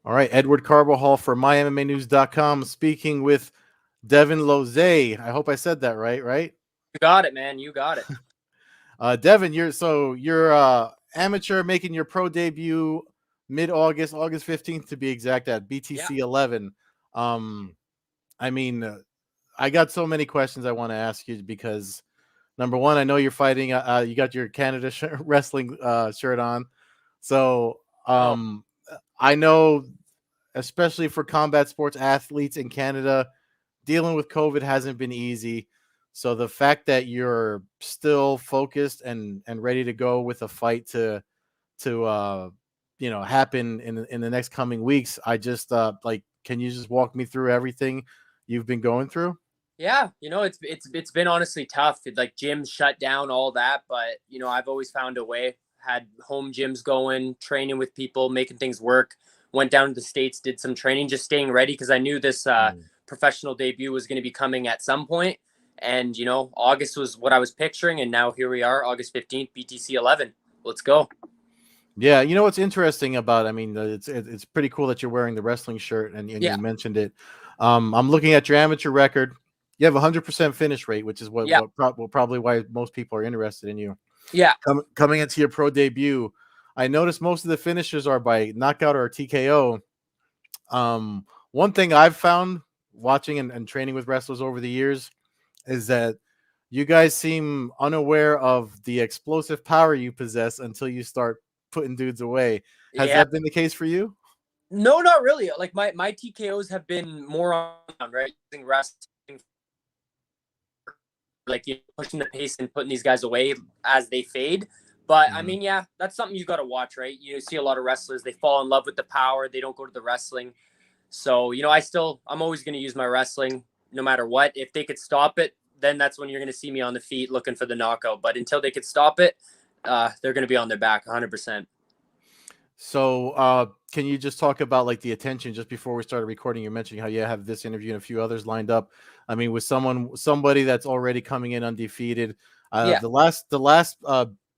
All right, Edward Carbajal for MyMMAnews.com speaking with Devon Lozej. I hope I said that right? You got it, man. You got it. Devon, you're amateur making your pro debut mid-August, August 15th to be exact, at Yeah. BTC 11. Um, I mean, I got so many questions I want to ask you because number one, I know you're fighting. You got your Canada wrestling shirt on, so Oh, I know, especially for combat sports athletes in Canada, dealing with COVID hasn't been easy. So the fact that you're still focused and ready to go with a fight to happen in the next coming weeks, I just can you just walk me through everything you've been going through? yeah. It's been honestly tough. Like gyms shut down, all that. But I've always found a way. Had home gyms going, training with people, making things work. Went down to the States, did some training, just staying ready because I knew this Mm. professional debut was going to be coming at some point. And August was what I was picturing, and now here we are, August 15th, BTC 11. Let's go. Yeah, you know what's interesting about? I mean, it's pretty cool that you're wearing the wrestling shirt, and Yeah, you mentioned it. I'm looking at your amateur record. You have 100% finish rate, which is yeah, probably why most people are interested in you. yeah. Coming into your pro debut, I noticed most of the finishers are by knockout or TKO. One thing I've found watching and training with wrestlers over the years is that you guys seem unaware of the explosive power you possess until you start putting dudes away. Has Yeah. that been the case for you? No, not really. Like my TKOs have been more on right using wrestling, like pushing the pace and putting these guys away as they fade. But I Mm. mean, yeah, that's something you got to watch, right? You see a lot of wrestlers, they fall in love with the power, they don't go to the wrestling. So I'm always going to use my wrestling no matter what. If they could stop it, then that's when you're going to see me on the feet looking for the knockout. But until they could stop it, they're going to be on their back 100%. So, can you just talk about like the attention just before we started recording? You're mentioning how you have this interview and a few others lined up. I mean, with somebody that's already coming in undefeated, Yeah. the last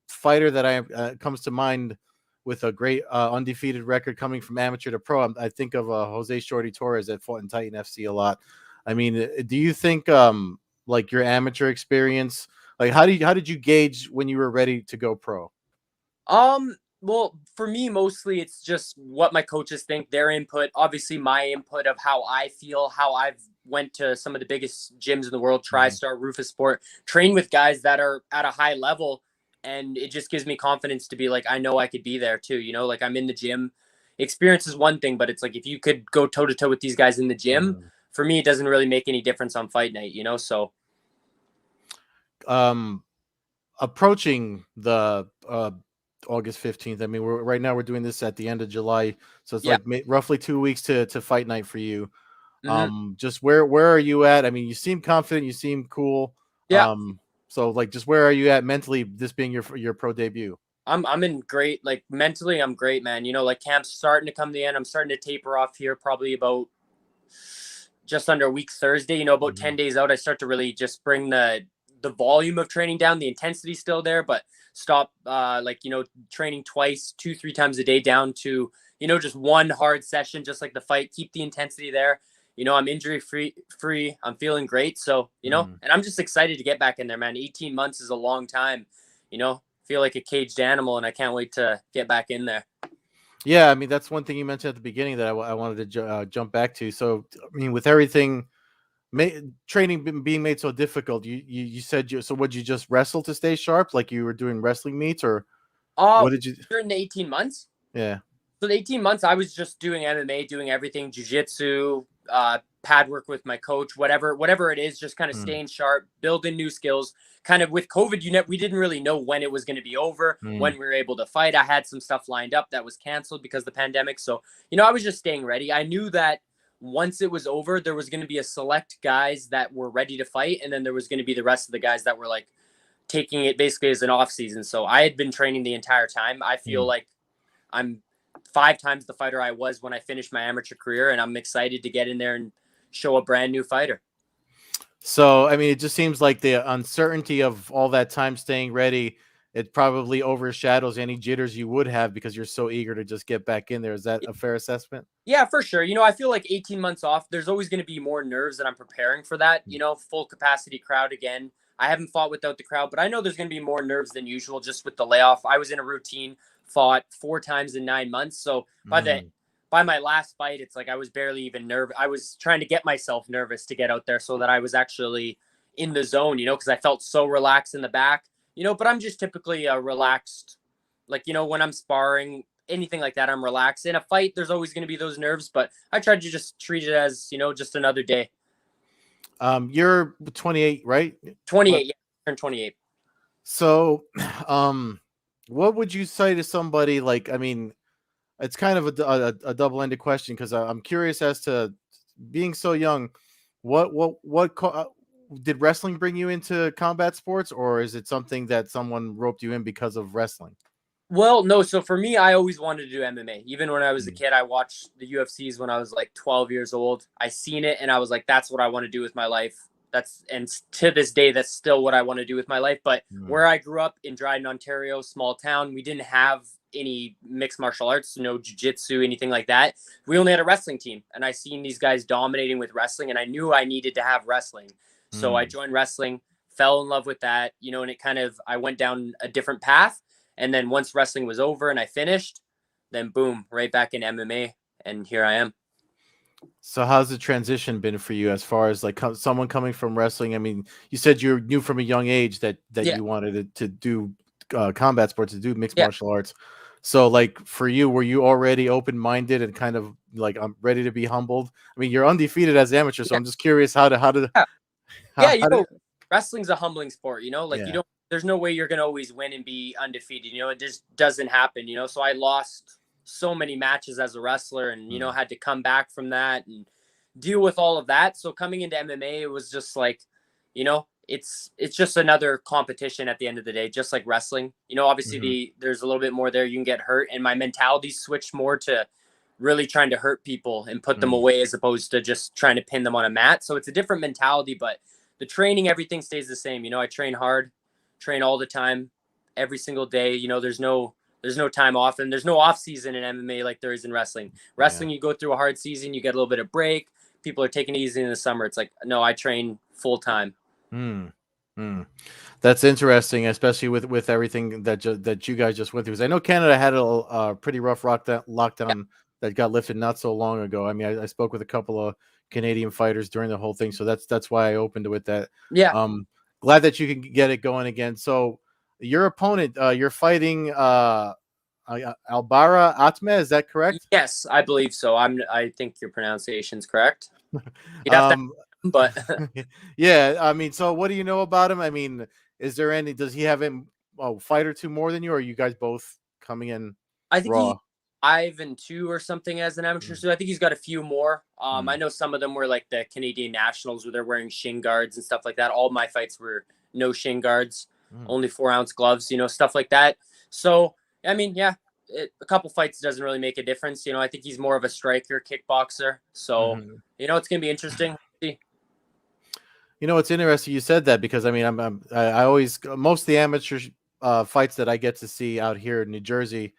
fighter that I comes to mind with a great undefeated record coming from amateur to pro, I think of Jose Shorty Torres that fought in Titan FC a lot. I mean, do you think like your amateur experience, like how did you gauge when you were ready to go pro? Well, for me, mostly it's just what my coaches think, their input, obviously my input of how I feel, how I've went to some of the biggest gyms in the world, Mhm. TriStar, Rufus Sport, train with guys that are at a high level. And it just gives me confidence to be like, I know I could be there too. Like I'm in the gym. Experience is one thing, but it's like if you could go toe to toe with these guys in the gym, Mhm. for me, it doesn't really make any difference on fight night. So Um, Approaching the August 15th. I mean, right now we're doing this at the end of July, so it's yeah. like roughly 2 weeks to fight night for you. Hmm. Just where are you at? I mean, you seem confident, you seem cool. Yeah. So like, just where are you at mentally? This being your pro debut. I'm in great, like mentally I'm great, man. Like camp's starting to come to the end. I'm starting to taper off here probably about just under a week Thursday, about Mhm. 10 days out. I start to really just bring the volume of training down. The intensity's still there, but stop training twice, 2, 3 times a day down to, just one hard session, just like the fight. Keep the intensity there. I'm injury free. I'm feeling great. So, Mm. and I'm just excited to get back in there, man. 18 months is a long time, feel like a caged animal, and I can't wait to get back in there. Yeah, I mean that's one thing you mentioned at the beginning that I wanted to jump back to. So I mean, with everything training being made so difficult, you said so would you just wrestle to stay sharp, like you were doing wrestling meets, or Uh, what did you? During the 18 months, Yeah. so the 18 months, I was just doing MMA, doing everything, jujitsu, pad work with my coach, whatever it is, just kind of Mm, staying sharp, building new skills. Kind of with COVID, we didn't really know when it was going to be over, when mm, we were able to fight. I had some stuff lined up that was canceled because of the pandemic. So, I was just staying ready. I knew that once it was over, there was going to be a select guys that were ready to fight. And then there was going to be the rest of the guys that were like taking it basically as an off season. So I had been training the entire time. I feel mm. like I'm 5 times the fighter I was when I finished my amateur career, and I'm excited to get in there and show a brand new fighter. So I mean, it just seems like the uncertainty of all that time staying ready it probably overshadows any jitters you would have because you're so eager to just get back in there. Is that a fair assessment? Yeah, for sure. I feel like 18 months off, there's always going to be more nerves that I'm preparing for that. Full capacity crowd again. I haven't fought without the crowd, but I know there's going to be more nerves than usual just with the layoff. I was in a routine, fought 4 times in 9 months. So by my last fight, it's like I was barely even nervous. I was trying to get myself nervous to get out there so that I was actually in the zone, because I felt so relaxed in the back, but I'm just typically relaxed. Like, when I'm sparring, anything like that, I'm relaxed. In a fight, there's always going to be those nerves, but I tried to just treat it as, just another day. You're 28, right? 28, yeah, turned 28. So, what would you say to somebody like, I mean, it's kind of a double-ended question because I'm curious as to being so young, did wrestling bring you into combat sports, or is it something that someone roped you in because of wrestling? Well, no. So for me, I always wanted to do MMA. Even when I was a kid, I watched the UFCs when I was like 12 years old. I seen it and I was like, that's what I want to do with my life. And to this day, that's still what I want to do with my life. But where I grew up in Dryden, Ontario, small town, we didn't have any mixed martial arts, no jiu-jitsu, anything like that. We only had a wrestling team, and I seen these guys dominating with wrestling, and I knew I needed to have wrestling. So I joined wrestling, fell in love with that, and it kind of, I went down a different path. And then once wrestling was over and I finished, then boom, right back in MMA, and here I am. So how's the transition been for you as far as like someone coming from wrestling? I mean, you said you knew from a young age that you wanted to do combat sports, to do mixed martial arts. So like for you, were you already open-minded and kind of like, I'm ready to be humbled? I mean, you're undefeated as amateur, so I'm just curious wrestling's a humbling sport, there's no way you're going to always win and be undefeated. It just doesn't happen, So I lost so many matches as a wrestler and, had to come back from that and deal with all of that. So coming into MMA, it was just like, it's just another competition at the end of the day, just like wrestling. Obviously there's a little bit more there. You can get hurt. And my mentality switched more to really trying to hurt people and put them away as opposed to just trying to pin them on a mat. So it's a different mentality, but the training, everything stays the same. I train hard, train all the time, every single day. There's no time off, and there's no off season in MMA like there is in wrestling. You go through a hard season, you get a little bit of break. People are taking it easy in the summer. It's like, no, I train full time. That's interesting, especially with everything that you guys just went through. Because I know Canada had a pretty rough lockdown that got lifted not so long ago. I mean, I spoke with a couple of Canadian fighters during the whole thing, so that's why I opened it with that. Glad that you can get it going again. So your opponent, you're fighting Albara Atme, is that correct? Yes, I believe so. I think your pronunciation's correct. But yeah, I mean, so what do you know about him? I mean, does he have a fight or two more than you, or are you guys both coming in I think raw? 5-2 or something as an amateur. So I think he's got a few more. I know some of them were like the Canadian nationals where they're wearing shin guards and stuff like that. All my fights were no shin guards, only 4-ounce gloves, stuff like that. So, I mean, a couple fights doesn't really make a difference. I think he's more of a striker, kickboxer. So, it's going to be interesting. See. It's interesting you said that because I mean, I always, most of the amateur fights that I get to see out here in New Jersey,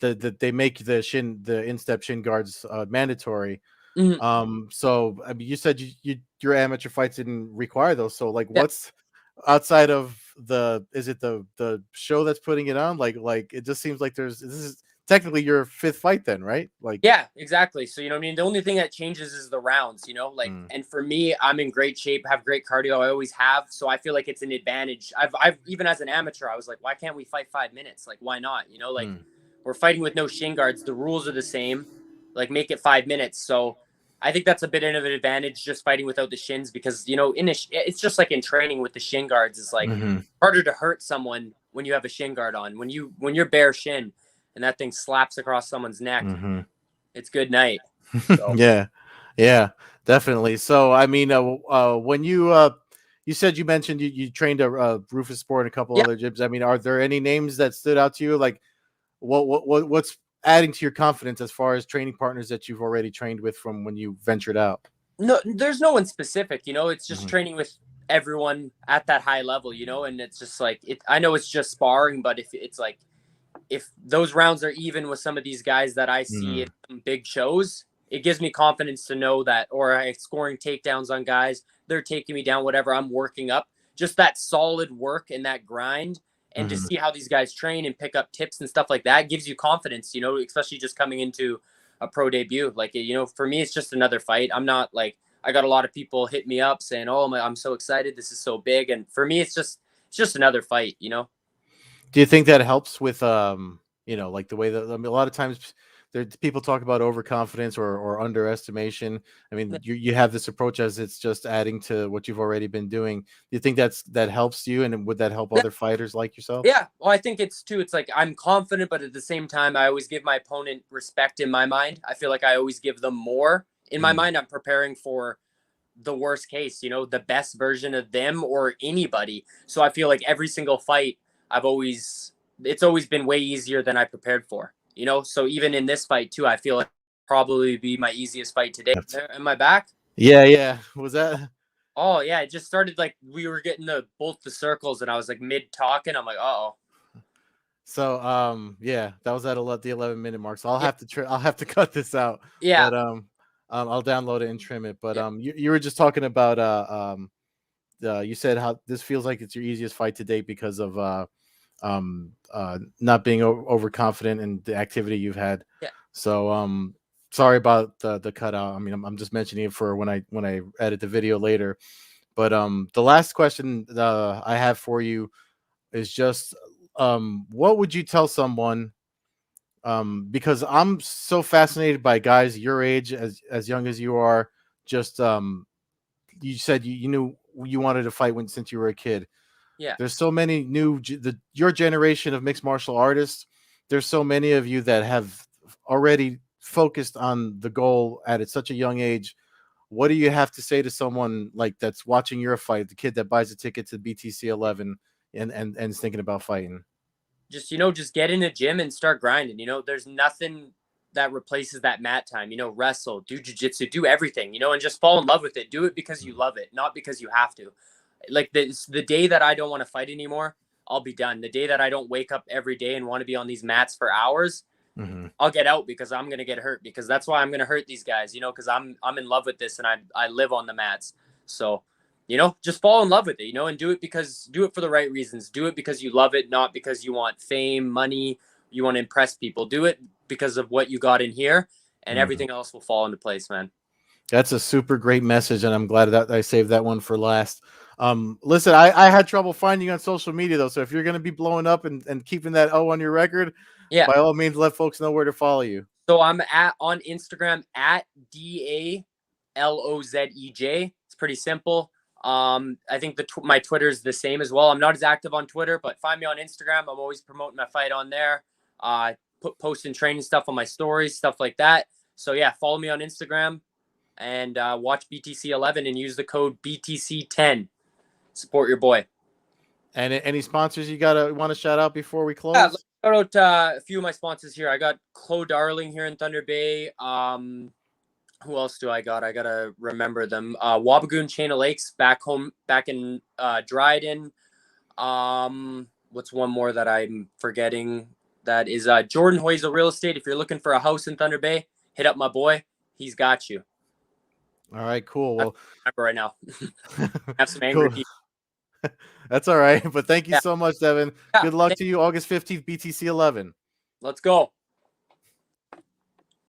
they make the instep shin guards mandatory. So I mean, you said your amateur fights didn't require those. So like, what's outside of is it the show that's putting it on? Like it just seems like this is technically your 5th fight then, right? Like, yeah, exactly. So, I mean, the only thing that changes is the rounds, and for me, I'm in great shape, have great cardio. I always have. So I feel like it's an advantage. I've even as an amateur, I was like, why can't we fight 5 minutes? Like, why not? We're fighting with no shin guards. The rules are the same, like make it 5 minutes. So I think that's a bit of an advantage just fighting without the shins because, it's just like in training with the shin guards is like harder to hurt someone when you have a shin guard on, when you're bare shin and that thing slaps across someone's neck. It's good night. So. yeah, definitely. So, I mean, when you said you mentioned you trained at Rufus Sport and a couple other gyms. I mean, are there any names that stood out to you? Like what's adding to your confidence as far as training partners that you've already trained with from when you ventured out? No, there's no one specific, it's just training with everyone at that high level, you know, and it's just like I know it's just sparring, but if it's like if those rounds are even with some of these guys that I see Mm, at some big shows, it gives me confidence to know that, or I scoring takedowns on guys, they're taking me down, whatever, I'm working up. Just that solid work and that grind, and to mhm. see how these guys train and pick up tips and stuff like that gives you confidence, you know, especially just coming into a pro debut. Like, you know, for me, it's just another fight. I'm not like, I got a lot of people hit me up saying, "Oh, I'm so excited. This is so big." And for me, it's just another fight, you know? Do you think that helps with like the way that I mean, a lot of times there people talk about overconfidence or underestimation. I mean, you have this approach as it's just adding to what you've already been doing. Do you think that helps you, and would that help other fighters like yourself? Yeah, well, I think it's too. It's like I'm confident, but at the same time, I always give my opponent respect in my mind. I feel like I always give them more in my Mm, mind. I'm preparing for the worst case, you know, the best version of them or anybody. So I feel like every single fight, it's always been way easier than I prepared for, you know. So even in this fight too, I feel like probably be my easiest fight today. Am I back? yeah, yeah. Was that Oh yeah, it just started like we were getting both the circles, and I was like mid talking. I'm like, oh so? Yeah, that was at the 11-minute mark. So yeah, I'll have to cut this out, yeah, but I'll download it and trim it. But yeah. you were just talking about you said how this feels like it's your easiest fight to date because of not being overconfident in the activity you've had. Yeah. So sorry about the cutout. I mean, I'm just mentioning it for when I edit the video later. But the last question I have for you is just what would you tell someone, because I'm so fascinated by guys your age, as young as you are, just you said you knew you wanted to fight since you were a kid. Yeah. There's so many your generation of mixed martial artists. There's so many of you that have already focused on the goal at such a young age. What do you have to say to someone like that's watching your fight, the kid that buys a ticket to BTC 11 and is thinking about fighting? Just, you know, just get in a gym and start grinding. You know, there's nothing that replaces that mat time. You know, wrestle, do jujitsu, do everything, you know, and just fall in love with it. Do it because you love it, not because you have to. Like the day that I don't want to fight anymore, I'll be done. The day that I don't wake up every day and want to be on these mats for hours, Mm-hmm. I'll get out because I'm gonna get hurt. Because that's why I'm gonna hurt these guys, you know, because I'm in love with this and I live on the mats. So, you know, just fall in love with it, you know, and do it for the right reasons. Do it because you love it, not because you want fame, money, you want to impress people. Do it because of what you got in here, and Mm-hmm. everything else will fall into place, man. That's a super great message, and I'm glad that I saved that one for last. Listen, I had trouble finding you on social media though, so if you're going to be blowing up and keeping that O on your record, Yeah. by all means, let folks know where to follow you. So I'm on Instagram at DALOZEJ. It's pretty simple. I think my Twitter is the same as well. I'm not as active on Twitter, but find me on Instagram. I'm always promoting my fight on there. Posting training stuff on my stories, stuff like that. So yeah, follow me on Instagram and watch BTC 11 and use the code BTC 10. Support your boy. And any sponsors you want to shout out before we Yeah, let's close? shout out a few of my sponsors here. I got Chloe Darling here in Thunder Bay. Who else do I got? I gotta remember them. Wabagoon Chain of Lakes back home, back in Dryden. What's one more that I'm forgetting? That is Jordan Hoyzel Real Estate. If you're looking for a house in Thunder Bay, hit up my boy. He's got you. All right, cool. That's Well, what I remember right now. I have some angry cool. people. That's all right. But thank you Yeah, so much, Devin. yeah. Good luck to you, August 15th, BTC 11. Let's go.